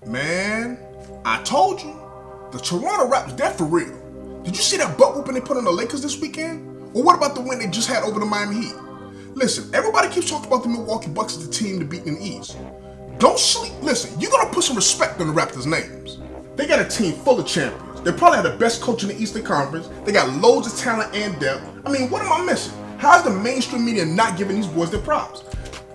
Man, I told you, the Toronto Raptors, they're for real. Did you see that butt whooping they put on the Lakers this weekend? Or what about the win they just had over the Miami Heat? Listen, everybody keeps talking about the Milwaukee Bucks as the team to beat in the East. Don't sleep. Listen, you gotta put some respect on the Raptors' names. They got a team full of champions. They probably have the best coach in the Eastern Conference. They got loads of talent and depth. I mean, what am I missing? How's the mainstream media not giving these boys their props?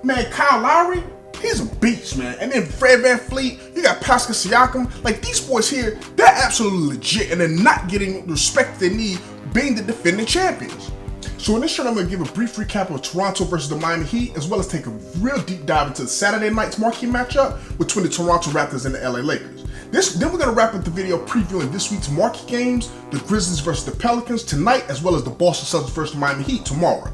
Man, Kyle Lowry, he's a beast, man. And then Fred VanVleet, you got Pascal Siakam. Like, these boys here, they're absolutely legit, and they're not getting the respect they need being the defending champions. So in this show, I'm going to give a brief recap of Toronto versus the Miami Heat, as well as take a real deep dive into Saturday night's marquee matchup between the Toronto Raptors and the LA Lakers. Then we're going to wrap up the video previewing this week's marquee games, the Grizzlies versus the Pelicans tonight, as well as the Boston Celtics versus the Miami Heat tomorrow.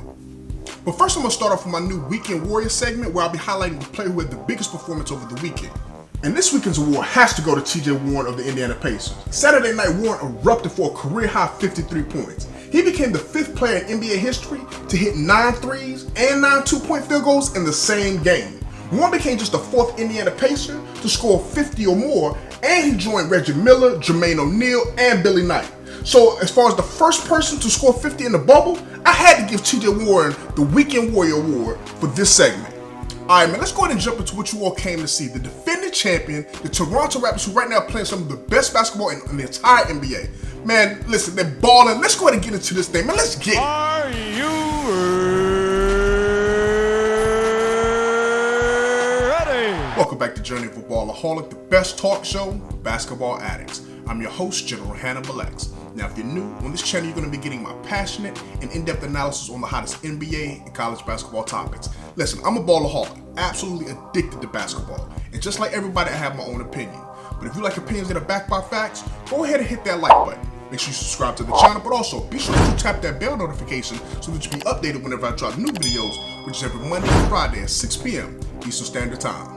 But first, I'm going to start off with my new Weekend Warrior segment, where I'll be highlighting the player who had the biggest performance over the weekend. And this weekend's award has to go to TJ Warren of the Indiana Pacers. Saturday night, Warren erupted for a career-high 53 points. He became the 5th player in NBA history to hit 9 threes and 9 two-point field goals in the same game. Warren became just the 4th Indiana Pacer to score 50 or more, and he joined Reggie Miller, Jermaine O'Neal, and Billy Knight. So as far as the first person to score 50 in the bubble, I had to give TJ Warren the Weekend Warrior Award for this segment. Alright, man, let's go ahead and jump into what you all came to see. The defending champion, the Toronto Raptors, who right now are playing some of the best basketball in the entire NBA. Man, listen, they're balling. Let's go ahead and get into this thing, man. Let's get it. Are you ready? Welcome back to Journey of a Ballaholic, the best talk show for basketball addicts. I'm your host, General Hannibal X. Now, if you're new on this channel, you're going to be getting my passionate and in-depth analysis on the hottest NBA and college basketball topics. Listen, I'm a ballaholic, absolutely addicted to basketball. And just like everybody, I have my own opinion. But if you like opinions that are backed by facts, go ahead and hit that like button. Make sure you subscribe to the channel, but also be sure to tap that bell notification so that you be updated whenever I drop new videos, which is every Monday and Friday at 6 p.m. Eastern Standard Time.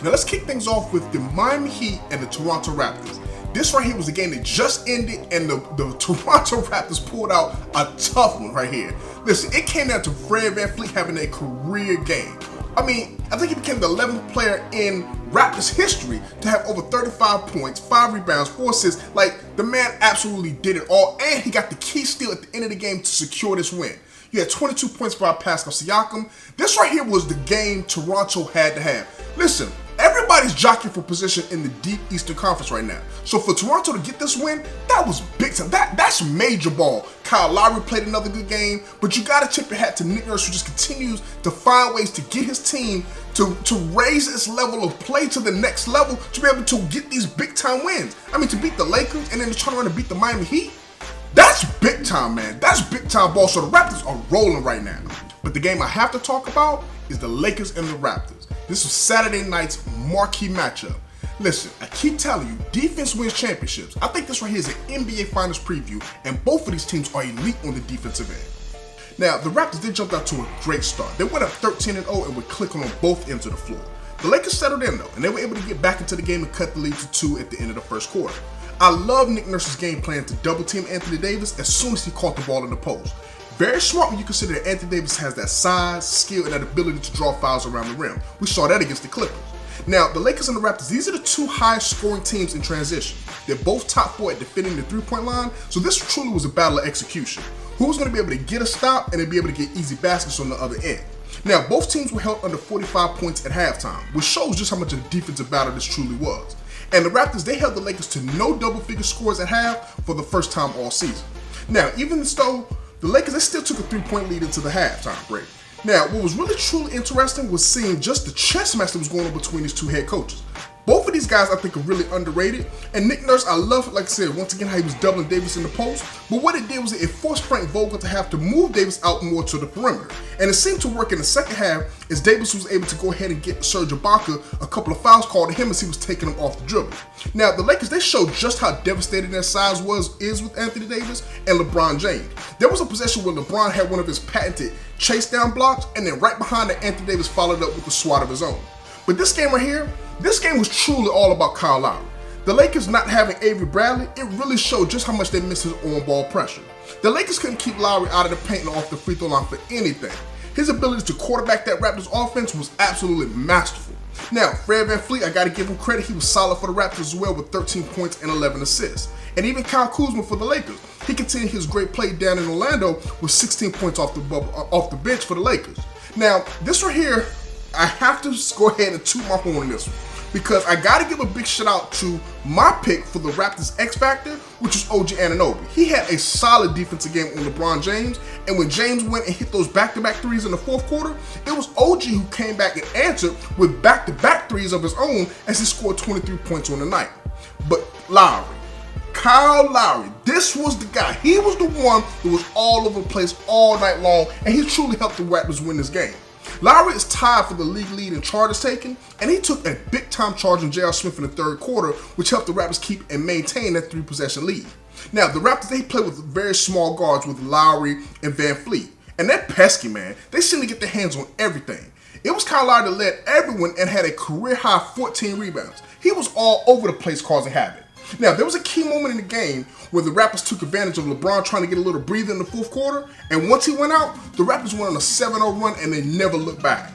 Now let's kick things off with the Miami Heat and the Toronto Raptors. This right here was a game that just ended, and the Toronto Raptors pulled out a tough one right here. Listen, it came down to Fred VanVleet having a career game. I mean, I think he became the 11th player in Raptors history to have over 35 points, 5 rebounds, 4 assists. Like, the man absolutely did it all, and he got the key steal at the end of the game to secure this win. You had 22 points by Pascal Siakam. This right here was the game Toronto had to have. Listen, everybody's jockeying for position in the deep Eastern Conference right now. So for Toronto to get this win, that was big time. That's major ball. Kyle Lowry played another good game, but you gotta tip your hat to Nick Nurse, who just continues to find ways to get his team to raise its level of play to the next level to be able to get these big time wins. I mean, to beat the Lakers and then to turn around and beat the Miami Heat, that's big time, man. That's big time ball. So the Raptors are rolling right now. But the game I have to talk about is the Lakers and the Raptors. This was Saturday night's marquee matchup. Listen, I keep telling you, defense wins championships. I think this right here is an NBA Finals preview, and both of these teams are elite on the defensive end. Now, the Raptors, they jumped out to a great start. They went up 13-0 and were clicking on both ends of the floor. The Lakers settled in though, and they were able to get back into the game and cut the lead to 2 at the end of the first quarter. I love Nick Nurse's game plan to double team Anthony Davis as soon as he caught the ball in the post. Very smart when you consider that Anthony Davis has that size, skill, and that ability to draw fouls around the rim. We saw that against the Clippers. Now, the Lakers and the Raptors, these are the 2 highest scoring teams in transition. They're both top 4 at defending the three-point line, so this truly was a battle of execution. Who's going to be able to get a stop and then be able to get easy baskets on the other end? Now, both teams were held under 45 points at halftime, which shows just how much of a defensive battle this truly was. And the Raptors, they held the Lakers to no double-figure scores at half for the first time all season. Now, even though the Lakers, they still took a 3-point lead into the halftime break. Now, what was really truly interesting was seeing just the chess match that was going on between these 2 head coaches. Both of these guys, I think, are really underrated. And Nick Nurse, I love, like I said, once again, how he was doubling Davis in the post. But what it did was it forced Frank Vogel to have to move Davis out more to the perimeter. And it seemed to work in the second half as Davis was able to go ahead and get Serge Ibaka a couple of fouls called to him as he was taking him off the dribble. Now, the Lakers, they showed just how devastating their size is with Anthony Davis and LeBron James. There was a possession where LeBron had one of his patented chase down blocks, and then right behind it, Anthony Davis followed up with a swat of his own. But this game right here, this game was truly all about Kyle Lowry. The Lakers not having Avery Bradley, it really showed just how much they missed his on-ball pressure. The Lakers couldn't keep Lowry out of the paint and off the free throw line for anything. His ability to quarterback that Raptors offense was absolutely masterful. Now, Fred VanVleet, I got to give him credit. He was solid for the Raptors as well with 13 points and 11 assists. And even Kyle Kuzma for the Lakers. He continued his great play down in Orlando with 16 points off the bench for the Lakers. Now, this right here, I have to go ahead and toot my horn on this one, because I got to give a big shout out to my pick for the Raptors X Factor, which is OG Anunoby. He had a solid defensive game on LeBron James, and when James went and hit those back-to-back threes in the fourth quarter, it was OG who came back and answered with back-to-back threes of his own as he scored 23 points on the night. But Kyle Lowry, this was the guy. He was the one who was all over the place all night long, and he truly helped the Raptors win this game. Lowry is tied for the league lead in charges taken, and he took a big-time charge on J.R. Smith in the third quarter, which helped the Raptors keep and maintain that 3-possession lead. Now, the Raptors, they play with very small guards with Lowry and VanVleet, and they're pesky, man. They seem to get their hands on everything. It was Kyle Lowry that led everyone and had a career-high 14 rebounds. He was all over the place causing havoc. Now, there was a key moment in the game where the Raptors took advantage of LeBron trying to get a little breather in the fourth quarter, and once he went out, the Raptors went on a 7-0 run and they never looked back.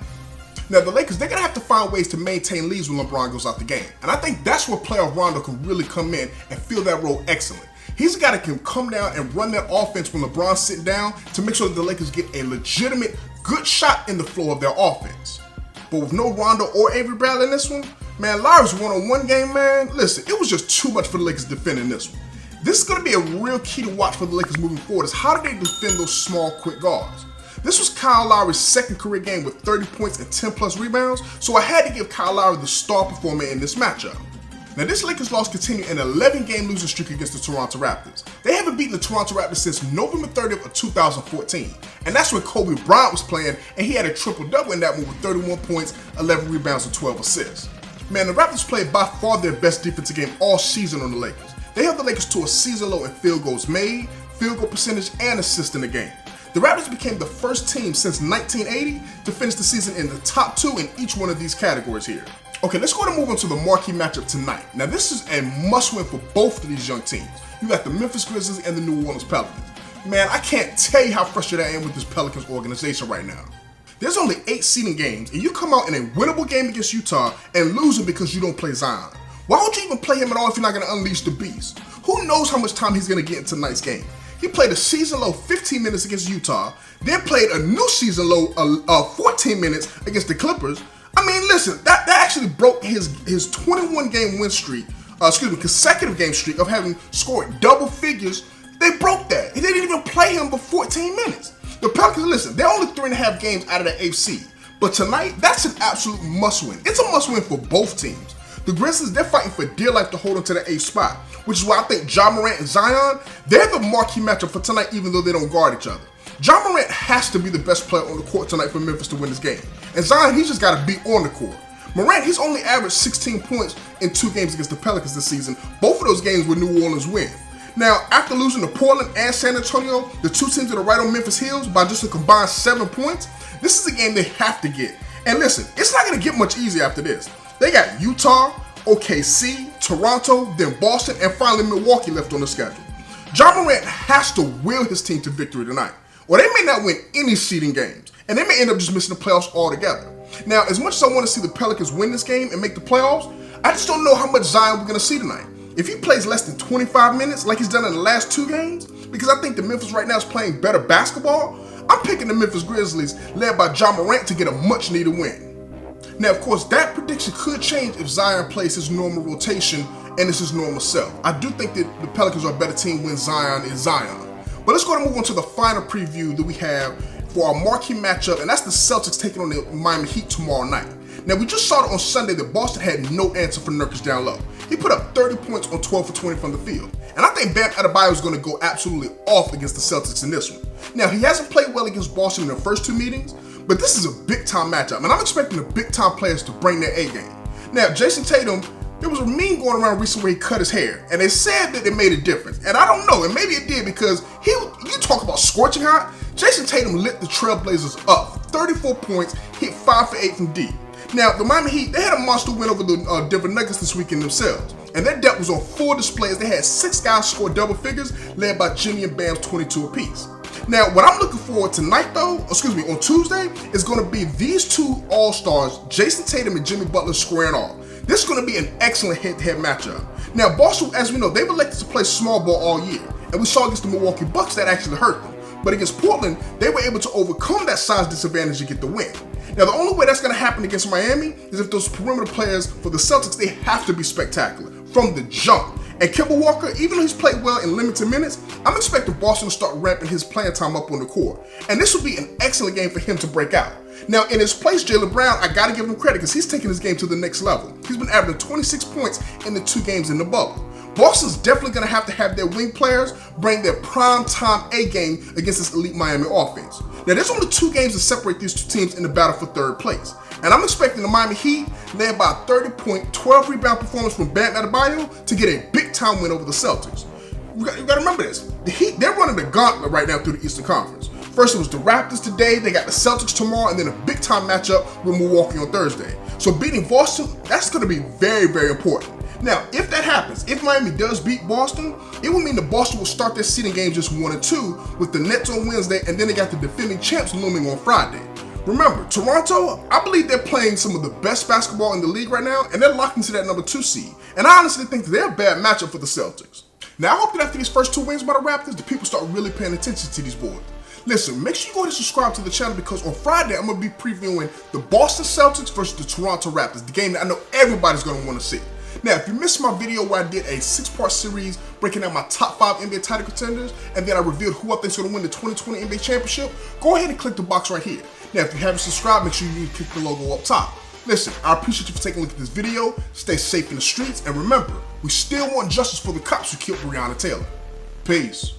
Now, the Lakers, they're going to have to find ways to maintain leads when LeBron goes out the game, and I think that's where playoff Rondo can really come in and fill that role excellent. He's a guy that can come down and run that offense when LeBron's sitting down to make sure that the Lakers get a legitimate, good shot in the flow of their offense. But with no Rondo or Avery Bradley in this one, man, Lowry's one-on-one game, man, listen, it was just too much for the Lakers defending this one. This is going to be a real key to watch for the Lakers moving forward, is how do they defend those small, quick guards? This was Kyle Lowry's second career game with 30 points and 10-plus rebounds, so I had to give Kyle Lowry the star performer in this matchup. Now, this Lakers loss continued an 11-game losing streak against the Toronto Raptors. They haven't beaten the Toronto Raptors since November 30th of 2014, and that's when Kobe Bryant was playing, and he had a triple-double in that one with 31 points, 11 rebounds, and 12 assists. Man, the Raptors played by far their best defensive game all season on the Lakers. They held the Lakers to a season low in field goals made, field goal percentage, and assists in the game. The Raptors became the first team since 1980 to finish the season in the top 2 in each one of these categories here. Okay, let's go ahead and move on to the marquee matchup tonight. Now, this is a must-win for both of these young teams. You got the Memphis Grizzlies and the New Orleans Pelicans. Man, I can't tell you how frustrated I am with this Pelicans organization right now. There's only 8 seeding games, and you come out in a winnable game against Utah and lose it because you don't play Zion. Why would you even play him at all if you're not going to unleash the beast? Who knows how much time he's going to get in tonight's game? He played a season-low 15 minutes against Utah, then played a new season-low 14 minutes against the Clippers. I mean, listen, that actually broke his 21-game win streak, consecutive game streak of having scored double figures. They broke that. They didn't even play him for 14 minutes. The Pelicans, listen, they're only 3.5 games out of the AFC. But tonight, that's an absolute must-win. It's a must-win for both teams. The Grizzlies, they're fighting for dear life to hold on to the 8th spot, which is why I think Ja Morant and Zion, they're the marquee matchup for tonight, even though they don't guard each other. Ja Morant has to be the best player on the court tonight for Memphis to win this game. And Zion, he's just got to be on the court. Morant, he's only averaged 16 points in 2 games against the Pelicans this season. Both of those games were New Orleans win. Now, after losing to Portland and San Antonio, the 2 teams that are right on Memphis' heels by just a combined 7 points, this is a game they have to get. And listen, it's not going to get much easier after this. They got Utah, OKC, Toronto, then Boston, and finally Milwaukee left on the schedule. Ja Morant has to will his team to victory tonight, or they may not win any seeding games, and they may end up just missing the playoffs altogether. Now, as much as I want to see the Pelicans win this game and make the playoffs, I just don't know how much Zion we're going to see tonight. If he plays less than 25 minutes like he's done in the last 2 games, because I think the Memphis right now is playing better basketball, I'm picking the Memphis Grizzlies led by Ja Morant to get a much-needed win. Now, of course, that prediction could change if Zion plays his normal rotation and it's his normal self. I do think that the Pelicans are a better team when Zion is Zion. But let's go ahead and move on to the final preview that we have for our marquee matchup, and that's the Celtics taking on the Miami Heat tomorrow night. Now, we just saw it on Sunday that Boston had no answer for Nurkic down low. He put up 30 points on 12 for 20 from the field. And I think Bam Adebayo is going to go absolutely off against the Celtics in this one. Now, he hasn't played well against Boston in the first 2 meetings, but this is a big-time matchup, and I'm expecting the big-time players to bring their A-game. Now, Jason Tatum, there was a meme going around recently where he cut his hair, and they said that it made a difference. And I don't know, and maybe it did because you talk about scorching hot, Jason Tatum lit the Trailblazers up. 34 points, hit 5 for 8 from deep. Now, the Miami Heat, they had a monster win over the Denver Nuggets this weekend themselves, and their depth was on full display as they had 6 guys score double figures, led by Jimmy and Bam's 22 apiece. Now, what I'm looking forward tonight, though, on Tuesday, is going to be these two All-Stars, Jason Tatum and Jimmy Butler, squaring off. This is going to be an excellent head-to-head matchup. Now, Boston, as we know, they've elected to play small ball all year, and we saw against the Milwaukee Bucks that actually hurt them. But against Portland, they were able to overcome that size disadvantage to get the win. Now, the only way that's going to happen against Miami is if those perimeter players for the Celtics, they have to be spectacular from the jump. And Kemba Walker, even though he's played well in limited minutes, I'm expecting Boston to start ramping his playing time up on the court. And this will be an excellent game for him to break out. Now, in his place, Jaylen Brown, I got to give him credit because he's taking his game to the next level. He's been averaging 26 points in the 2 games in the bubble. Boston's definitely going to have their wing players bring their prime time A game against this elite Miami offense. Now, there's only 2 games that separate these 2 teams in the battle for 3rd place. And I'm expecting the Miami Heat, led by a 30-point, 12-rebound performance from Bam Adebayo, to get a big-time win over the Celtics. You got to remember this. The Heat, they're running the gauntlet right now through the Eastern Conference. First, it was the Raptors today. They got the Celtics tomorrow, and then a big-time matchup with Milwaukee on Thursday. So beating Boston, that's going to be very, very important. Now, if that happens, if Miami does beat Boston, it will mean that Boston will start their seeding game just 1-2 with the Nets on Wednesday, and then they got the defending champs looming on Friday. Remember, Toronto, I believe they're playing some of the best basketball in the league right now, and they're locked into that number 2 seed. And I honestly think that they're a bad matchup for the Celtics. Now, I hope that after these first 2 wins by the Raptors, the people start really paying attention to these boys. Listen, make sure you go ahead and subscribe to the channel because on Friday, I'm going to be previewing the Boston Celtics versus the Toronto Raptors, the game that I know everybody's going to want to see. Now, if you missed my video where I did a 6-part series breaking down my top 5 NBA title contenders, and then I revealed who I think is going to win the 2020 NBA Championship, go ahead and click the box right here. Now, if you haven't subscribed, make sure you click the logo up top. Listen, I appreciate you for taking a look at this video. Stay safe in the streets, and remember, we still want justice for the cops who killed Breonna Taylor. Peace.